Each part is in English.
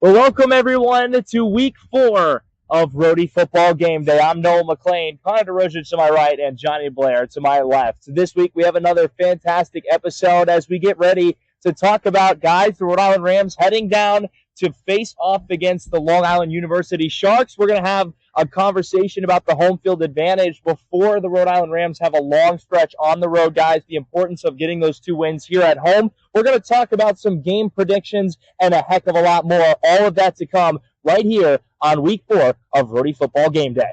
Well, welcome everyone to week 4 of Rhody Football Gameday. I'm Noah McLane, Connor Derosia to my right, and Jonny Blair to my left. This week we have another fantastic episode as we get ready to talk about, guys, the Rhode Island Rams heading down to face off against the Long Island University Sharks. We're going to have a conversation about the home field advantage before the Rhode Island Rams have a long stretch on the road, guys, the importance of getting those 2 wins here at home. We're going to talk about some game predictions and a heck of a lot more. All of that to come right here on week 4 of Rhody Football Gameday.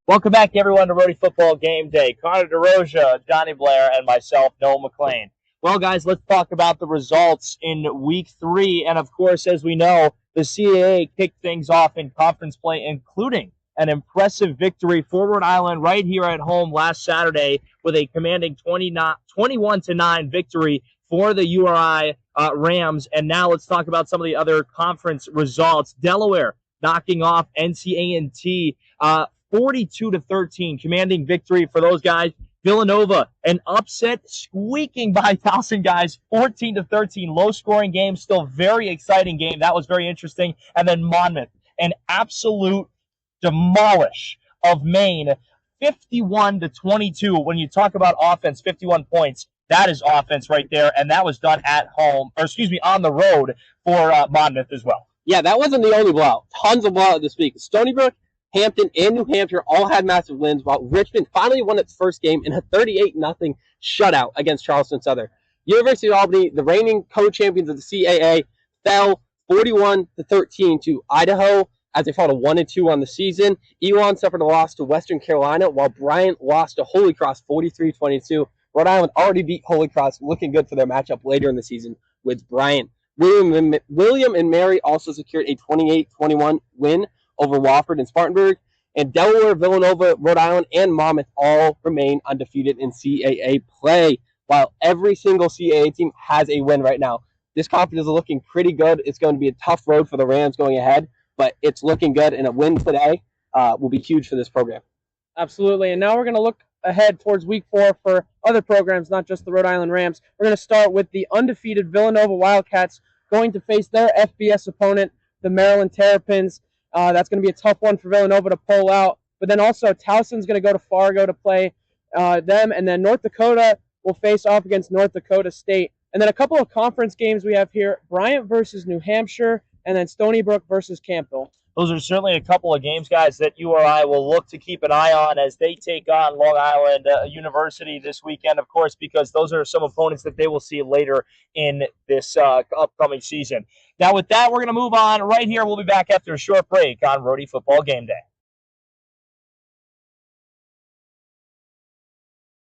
Welcome back, everyone, to Rhody Football Gameday. Connor Derosia, Jonny Blair, and myself, Noah McLane. Well, guys, let's talk about the results in Week 3. And, of course, as we know, the CAA kicked things off in conference play, including an impressive victory for Rhode Island right here at home last Saturday with a commanding 21-9 victory for the URI Rams. And now let's talk about some of the other conference results. Delaware knocking off NC A&T 42-13, commanding victory for those guys. Villanova, an upset, squeaking by Towson, guys, 14-13, low-scoring game, still very exciting game. That was very interesting. And then Monmouth, an absolute demolish of Maine, 51-22. When you talk about offense, 51 points, that is offense right there, and that was done on the road for Monmouth as well. Yeah, that wasn't the only blowout. Tons of blowout this week. Stony Brook, Hampton, and New Hampshire all had massive wins, while Richmond finally won its first game in a 38-0 shutout against Charleston Southern. University of Albany, the reigning co-champions of the CAA, fell 41-13 to Idaho as they fell to 1-2 on the season. Elon suffered a loss to Western Carolina, while Bryant lost to Holy Cross 43-22. Rhode Island already beat Holy Cross, looking good for their matchup later in the season with Bryant. William and Mary also secured a 28-21 win over Wofford and Spartanburg, and Delaware, Villanova, Rhode Island, and Monmouth all remain undefeated in CAA play, while every single CAA team has a win right now. This conference is looking pretty good. It's going to be a tough road for the Rams going ahead, but it's looking good, and a win today will be huge for this program. Absolutely, and now we're going to look ahead towards Week 4 for other programs, not just the Rhode Island Rams. We're going to start with the undefeated Villanova Wildcats going to face their FBS opponent, the Maryland Terrapins. That's going to be a tough one for Villanova to pull out. But then also Towson's going to go to Fargo to play them. And then North Dakota will face off against North Dakota State. And then a couple of conference games we have here, Bryant versus New Hampshire, and then Stony Brook versus Campbell. Those are certainly a couple of games, guys, that URI will look to keep an eye on as they take on Long Island University this weekend, of course, because those are some opponents that they will see later in this upcoming season. Now, with that, we're going to move on right here. We'll be back after a short break on Rhody Football Gameday.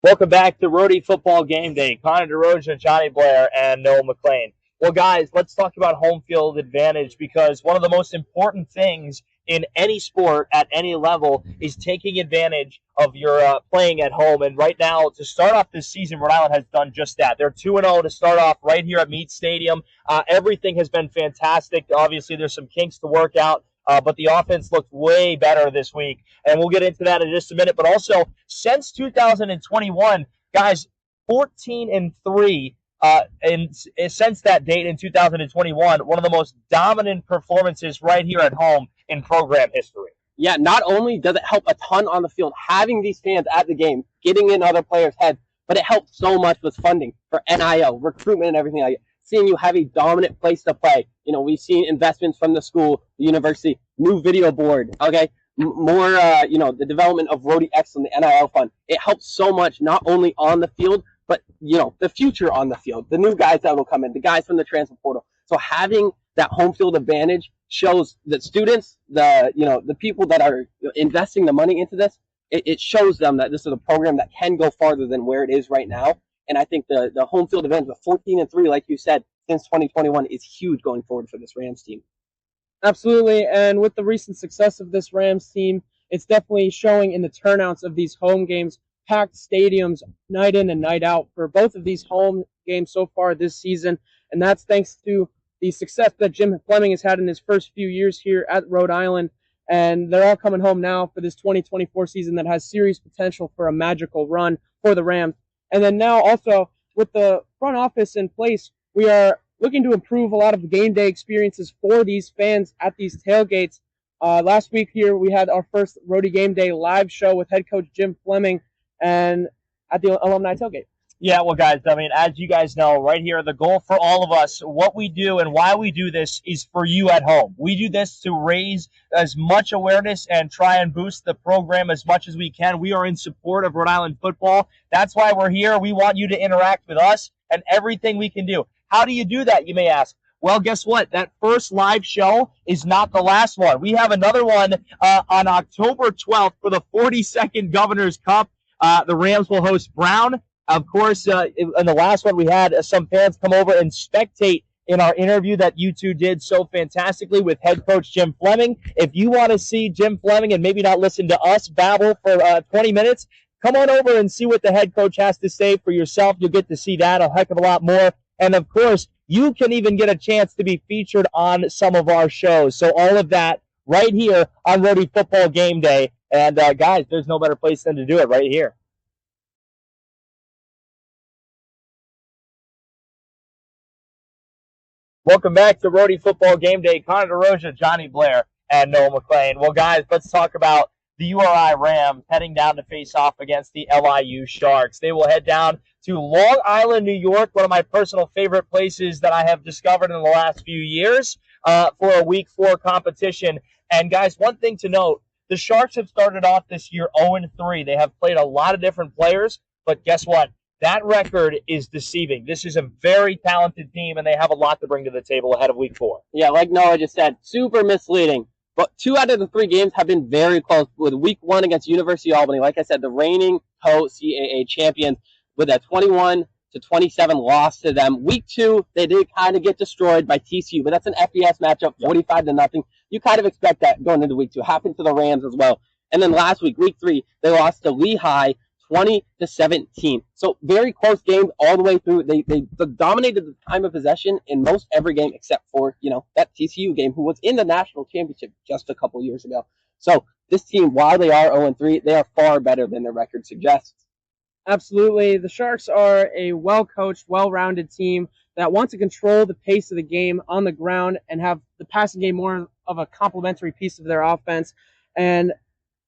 Welcome back to Rhody Football Gameday. Connor Derosia, Jonny Blair, and Noah McLane. Well, guys, let's talk about home field advantage, because one of the most important things in any sport at any level is taking advantage of your playing at home. And right now, to start off this season, Rhode Island has done just that. They're 2-0 to start off right here at Meade Stadium. Everything has been fantastic. Obviously, there's some kinks to work out, but the offense looked way better this week. And we'll get into that in just a minute. But also, since 2021, guys, 14-3. And since that date in 2021, one of the most dominant performances right here at home in program history. Yeah, not only does it help a ton on the field, having these fans at the game, getting in other players' heads, but it helps so much with funding for NIL, recruitment, and everything like that. Seeing you have a dominant place to play. You know, we've seen investments from the school, the university, new video board, okay? More, the development of Rhody X and the NIL fund. It helps so much, not only on the field, but, the future on the field, the new guys that will come in, the guys from the transfer portal. So having that home field advantage shows that students, the people that are investing the money into this, it shows them that this is a program that can go farther than where it is right now. And I think the home field advantage of 14-3, like you said, since 2021 is huge going forward for this Rams team. Absolutely, and with the recent success of this Rams team, it's definitely showing in the turnouts of these home games packed stadiums night in and night out for both of these home games so far this season. And that's thanks to the success that Jim Fleming has had in his first few years here at Rhode Island. And they're all coming home now for this 2024 season that has serious potential for a magical run for the Rams. And then now also with the front office in place, we are looking to improve a lot of the game day experiences for these fans at these tailgates. Last week here, we had our first Rhody Gameday live show with head coach Jim Fleming and at the alumni tailgate. Yeah, well, guys, I mean, as you guys know, right here, the goal for all of us, what we do and why we do this is for you at home. We do this to raise as much awareness and try and boost the program as much as we can. We are in support of Rhode Island football. That's why we're here. We want you to interact with us and everything we can do. How do you do that, you may ask? Well, guess what? That first live show is not the last one. We have another one on October 12th for the 42nd Governor's Cup. The Rams will host Brown. Of course, in the last one, we had some fans come over and spectate in our interview that you two did so fantastically with head coach Jim Fleming. If you want to see Jim Fleming and maybe not listen to us babble for 20 minutes, come on over and see what the head coach has to say for yourself. You'll get to see that a heck of a lot more. And, of course, you can even get a chance to be featured on some of our shows. So all of that right here on Rhody Football Gameday. And, guys, there's no better place than to do it right here. Welcome back to Rhody Football Gameday. Connor Derosia, Jonny Blair, and Noah McLane. Well, guys, let's talk about the URI Rams heading down to face off against the LIU Sharks. They will head down to Long Island, New York, one of my personal favorite places that I have discovered in the last few years for a Week 4 competition. And, guys, one thing to note, the Sharks have started off this year 0-3. They have played a lot of different players, but guess what? That record is deceiving. This is a very talented team, and they have a lot to bring to the table ahead of Week 4. Yeah, like Noah just said, super misleading. But 2 out of the 3 games have been very close. With Week 1 against University of Albany, like I said, the reigning co-CAA champions with a 21-27 loss to them. Week 2, they did kind of get destroyed by TCU, but that's an FBS matchup, 45-0. You kind of expect that going into Week 2. Happened to the Rams as well. And then last week, Week 3, they lost to Lehigh 20-17. So very close games all the way through. They dominated the time of possession in most every game except for, that TCU game, who was in the national championship just a couple years ago. So this team, while they are 0-3, they are far better than their record suggests. Absolutely. The Sharks are a well-coached, well-rounded team that wants to control the pace of the game on the ground and have the passing game more of a complementary piece of their offense. And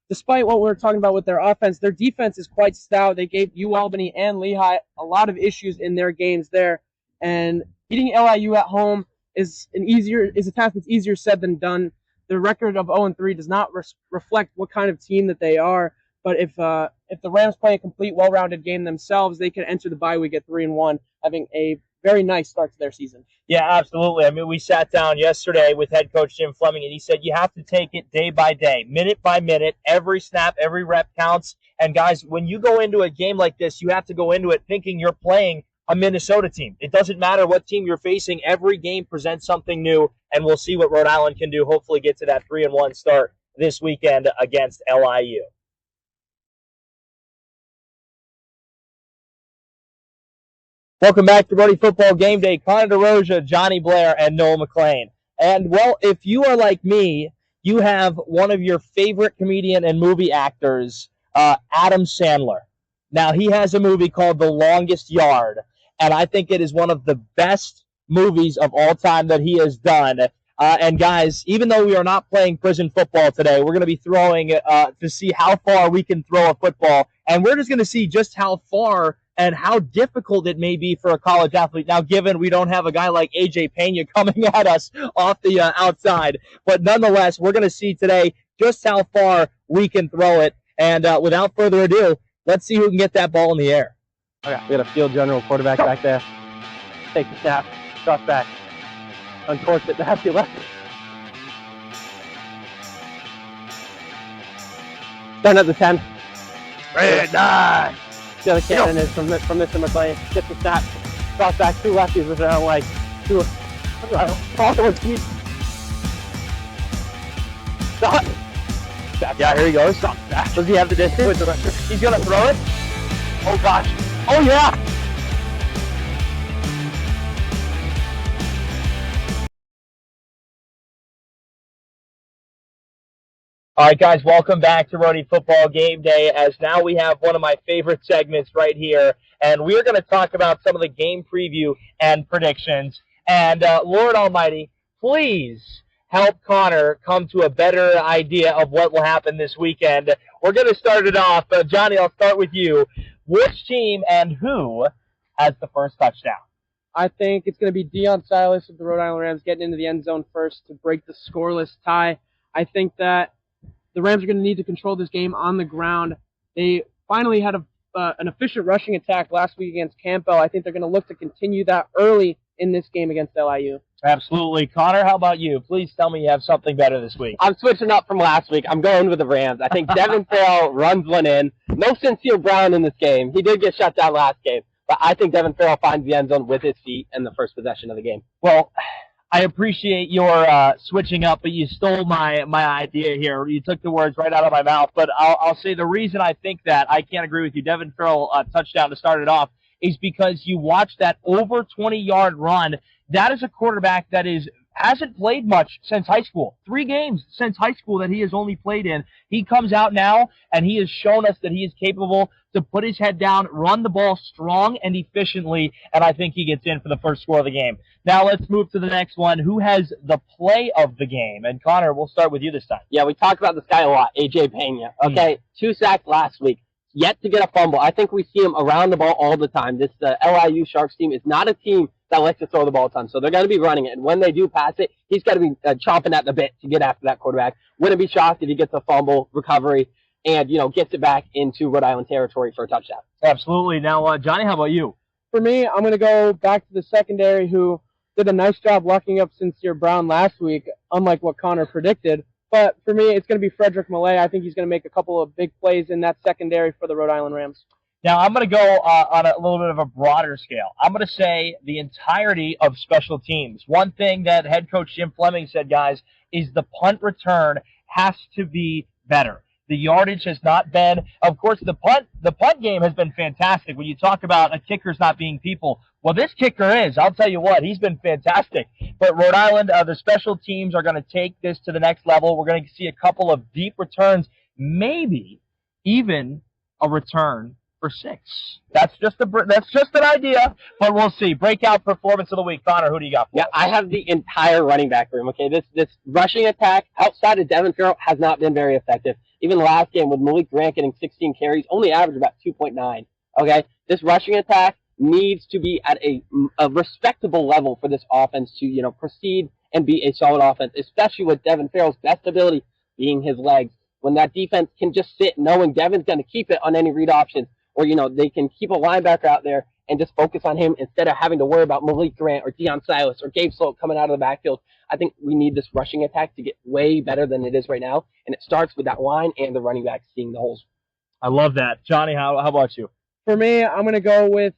despite what we're talking about with their offense, their defense is quite stout. They gave UAlbany and Lehigh a lot of issues in their games there. And beating LIU at home is a task that's easier said than done. Their record of 0-3 does not reflect what kind of team that they are. But if the Rams play a complete, well-rounded game themselves, they can enter the bye week at 3-1, having a very nice start to their season. Yeah, absolutely. I mean, we sat down yesterday with head coach Jim Fleming, and he said you have to take it day by day, minute by minute. Every snap, every rep counts. And, guys, when you go into a game like this, you have to go into it thinking you're playing a Minnesota team. It doesn't matter what team you're facing. Every game presents something new, and we'll see what Rhode Island can do, hopefully get to that 3-1 start this weekend against LIU. Welcome back to Rhody Football Gameday. Connor Derosia, Jonny Blair, and Noah McLane. And, well, if you are like me, you have one of your favorite comedian and movie actors, Adam Sandler. Now, he has a movie called The Longest Yard, and I think it is one of the best movies of all time that he has done. And, guys, even though we are not playing prison football today, we're going to be throwing to see how far we can throw a football, and we're just going to see just how far and how difficult it may be for a college athlete. Now, given we don't have a guy like A.J. Pena coming at us off the outside. But nonetheless, we're going to see today just how far we can throw it. And without further ado, let's see who can get that ball in the air. Okay, we got a field general quarterback back there. Take the snap, drop back, uncork it to half your left. Starting at the 10. Red 9. The other cannon is from Mr. McLane. Gets the snap, drops back, 2 lefties with their own leg. 2 forward feet. Stop. Yeah, here he goes. Stop. Does he have the distance? He's going to throw it. Oh, gosh. Oh, yeah. All right, guys, welcome back to Rhody Football Game Day, as now we have one of my favorite segments right here, and we're going to talk about some of the game preview and predictions. And Lord Almighty, please help Connor come to a better idea of what will happen this weekend. We're going to start it off. Jonny, I'll start with you. Which team and who has the first touchdown? I think it's going to be Deion Silas of the Rhode Island Rams getting into the end zone first to break the scoreless tie. I think that the Rams are going to need to control this game on the ground. They finally had an efficient rushing attack last week against Campbell. I think they're going to look to continue that early in this game against LIU. Absolutely. Connor, how about you? Please tell me you have something better this week. I'm switching up from last week. I'm going with the Rams. I think Devin Farrell runs one in. No Sincere Brown in this game. He did get shut down last game. But I think Devin Farrell finds the end zone with his feet in the first possession of the game. Well, I appreciate your switching up, but you stole my idea here. You took the words right out of my mouth. But I'll say the reason I think that, I can't agree with you, Devin Farrell touchdown to start it off, is because you watch that over 20-yard run. That is a quarterback that hasn't played much since high school. 3 games since high school that he has only played in. He comes out now, and he has shown us that he is capable to put his head down, run the ball strong and efficiently, and I think he gets in for the first score of the game. Now let's move to the next one. Who has the play of the game? And Connor, we'll start with you this time. Yeah, we talked about this guy a lot, A.J. Pena. Okay, 2 sacks last week. Yet to get a fumble. I think we see him around the ball all the time. This LIU Sharks team is not a team that likes to throw the ball a ton, so they're going to be running it. And when they do pass it, he's got to be chomping at the bit to get after that quarterback. Wouldn't be shocked if he gets a fumble recovery and, gets it back into Rhode Island territory for a touchdown. Absolutely. Now, Jonny, how about you? For me, I'm going to go back to the secondary, who did a nice job locking up Sincere Brown last week, unlike what Connor predicted. But for me, it's going to be Frederick Malay. I think he's going to make a couple of big plays in that secondary for the Rhode Island Rams. Now, I'm going to go on a little bit of a broader scale. I'm going to say the entirety of special teams. One thing that head coach Jim Fleming said, guys, is the punt return has to be better. The yardage has not been, of course, the punt game has been fantastic. When you talk about a kicker's not being people, well, this kicker is. I'll tell you what, he's been fantastic. But Rhode Island, the special teams are going to take this to the next level. We're going to see a couple of deep returns, maybe even a return for 6. That's just an idea, but we'll see. Breakout performance of the week. Connor, who do you got for us? I have the entire running back room. Okay, this rushing attack outside of Devin Farrell has not been very effective. Even last game with Malik Grant getting 16 carries, only averaged about 2.9. Okay, this rushing attack needs to be at a respectable level for this offense to proceed and be a solid offense, especially with Devin Farrell's best ability being his legs. When that defense can just sit knowing Devin's going to keep it on any read options, or they can keep a linebacker out there and just focus on him instead of having to worry about Malik Grant or Deion Silas or Gabe Sloat coming out of the backfield. I think we need this rushing attack to get way better than it is right now, and it starts with that line and the running back seeing the holes. I love that. Jonny, how about you? For me, I'm going to go with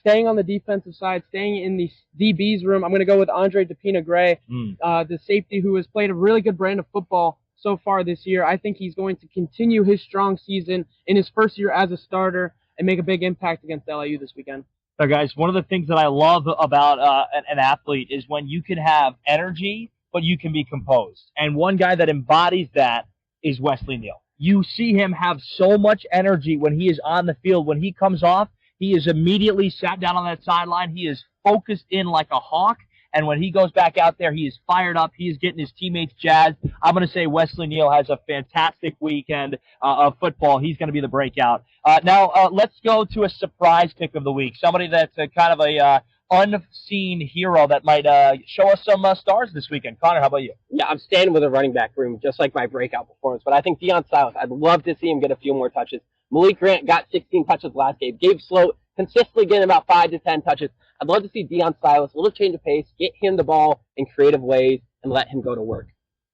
staying on the defensive side, staying in the DB's room. I'm going to go with Andre DePina-Gray, the safety who has played a really good brand of football so far this year. I think he's going to continue his strong season in his first year as a starter and make a big impact against LIU this weekend. So, guys, one of the things that I love about an athlete is when you can have energy, but you can be composed. And one guy that embodies that is Wesley Neal. You see him have so much energy when he is on the field. When he comes off, he is immediately sat down on that sideline. He is focused in like a hawk. And when he goes back out there, he is fired up. He is getting his teammates jazzed. I'm going to say Wesley Neal has a fantastic weekend of football. He's going to be the breakout. Now, let's go to a surprise pick of the week. Somebody that's kind of a unseen hero that might show us some stars this weekend. Connor, how about you? Yeah, I'm staying with a running back room, just like my breakout performance. But I think Deion Silas, I'd love to see him get a few more touches. Malik Grant got 16 touches last game. Gabe Sloat consistently getting about 5 to 10 touches. I'd love to see Deion Silas, a little change of pace, get him the ball in creative ways, and let him go to work.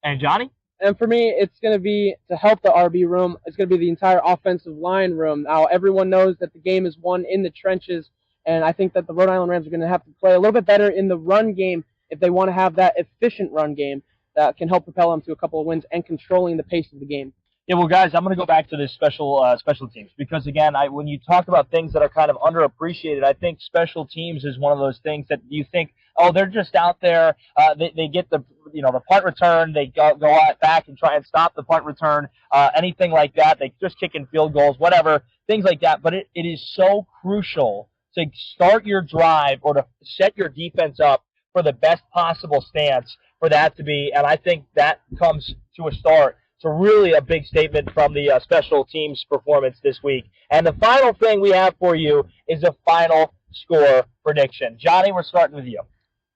And Jonny? And for me, it's going to be to help the RB room. It's going to be the entire offensive line room. Now, everyone knows that the game is won in the trenches, and I think that the Rhode Island Rams are going to have to play a little bit better in the run game if they want to have that efficient run game that can help propel them to a couple of wins and controlling the pace of the game. Yeah, well, guys, I'm going to go back to this special teams because again, when you talk about things that are kind of underappreciated, I think special teams is one of those things that you think, oh, they're just out there. They get the the punt return. They go out back and try and stop the punt return. Anything like that. They just kick in field goals, whatever things like that. But it is so crucial to start your drive or to set your defense up for the best possible stance for that to be. And I think that comes to a start. It's really a big statement from the special teams performance this week. And the final thing we have for you is a final score prediction. Johnny, we're starting with you.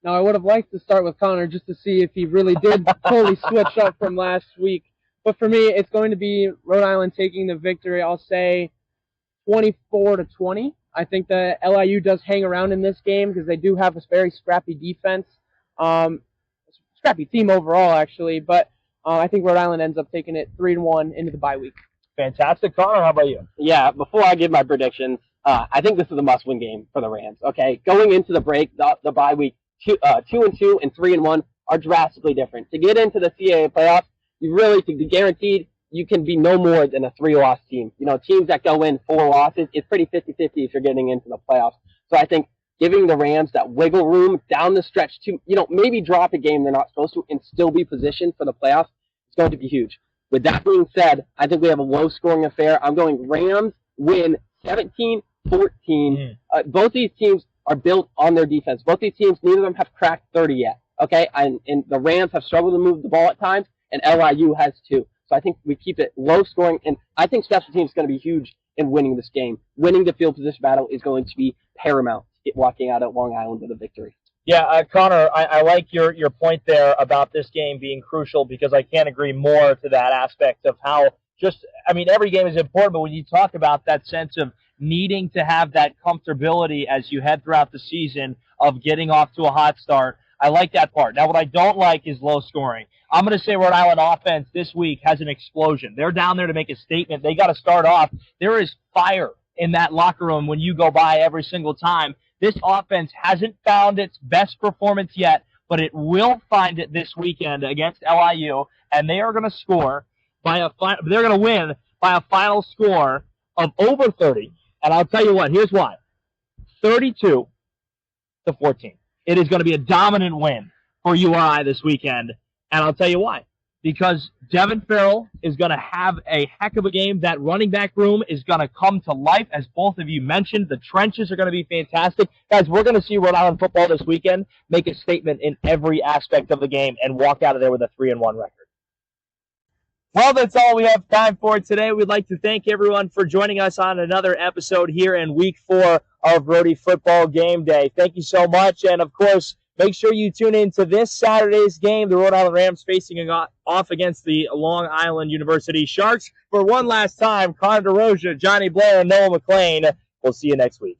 Now, I would have liked to start with Connor just to see if he really did totally switch up from last week. But for me, it's going to be Rhode Island taking the victory. I'll say 24-20. I think the LIU does hang around in this game because they do have a very scrappy defense. Scrappy team overall, actually. But I think Rhode Island ends up taking it 3-1 into the bye week. Fantastic. Connor, how about you? Yeah, before I give my predictions, I think this is a must-win game for the Rams. Okay, going into the break, the bye week, 2-2 and 3-1 are drastically different. To get into the CAA playoffs, you really to be guaranteed you can be no more than a 3-loss team. Teams that go in 4 losses, it's pretty 50-50 if you're getting into the playoffs. So I think giving the Rams that wiggle room down the stretch to, maybe drop a game they're not supposed to and still be positioned for the playoffs is going to be huge. With that being said, I think we have a low-scoring affair. I'm going Rams win 17-14. Both these teams are built on their defense. Both these teams, neither of them have cracked 30 yet. Okay, and the Rams have struggled to move the ball at times, and LIU has too. So I think we keep it low-scoring, and I think special teams is going to be huge in winning this game. Winning the field position battle is going to be paramount. Walking out at Long Island with a victory. Yeah, Connor, I like your point there about this game being crucial because I can't agree more to that aspect of how every game is important, but when you talk about that sense of needing to have that comfortability as you head throughout the season of getting off to a hot start, I like that part. Now, what I don't like is low scoring. I'm going to say Rhode Island offense this week has an explosion. They're down there to make a statement. They got to start off. There is fire in that locker room when you go by every single time. This offense hasn't found its best performance yet, but it will find it this weekend against LIU, and they are going to score they're going to win by a final score of over 30. And I'll tell you what, here's why. 32-14. It is going to be a dominant win for URI this weekend, and I'll tell you why. Because Devin Farrell is going to have a heck of a game. That running back room is going to come to life, as both of you mentioned. The trenches are going to be fantastic. Guys, we're going to see Rhode Island football this weekend make a statement in every aspect of the game and walk out of there with a 3-1 record. Well, that's all we have time for today. We'd like to thank everyone for joining us on another episode here in Week 4 of Rhody Football Game Day. Thank you so much, and of course, make sure you tune in to this Saturday's game, the Rhode Island Rams facing off against the Long Island University Sharks. For one last time, Connor Derosia, Johnny Blair, and Noah McLane. We'll see you next week.